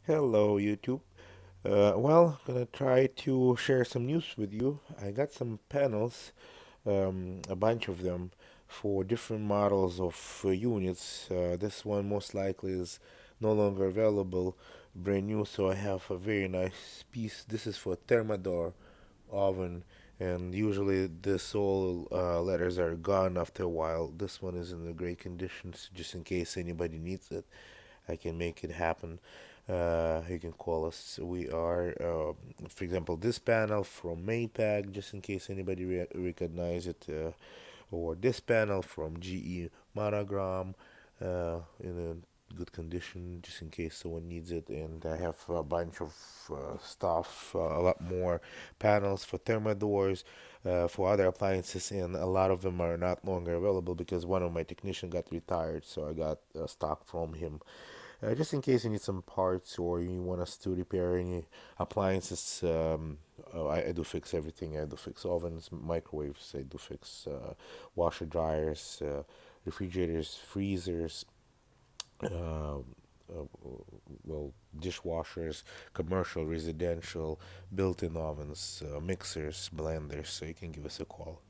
Hello, YouTube. Gonna try to share some news with you. I got some panels, a bunch of them, for different models of units. This one most likely is no longer available, brand new, so I have a very nice piece. This is for Thermador oven, and usually this all letters are gone after a while. This one is in a great condition, so just in case anybody needs it. I can make it happen. You can call us. We are, for example, this panel from Maytag, just in case anybody recognize it, or this panel from GE Monogram, in a good condition, just in case someone needs it. And I have a bunch of stuff, a lot more panels for Thermadors, for other appliances, and a lot of them are not longer available because one of my technician got retired, so I got stock from him. Just in case you need some parts or you want us to repair any appliances, I do fix everything. I do fix ovens, microwaves. I do fix washer dryers, refrigerators, freezers, uh, well, dishwashers, commercial, residential, built-in ovens, mixers, blenders. So you can give us a call.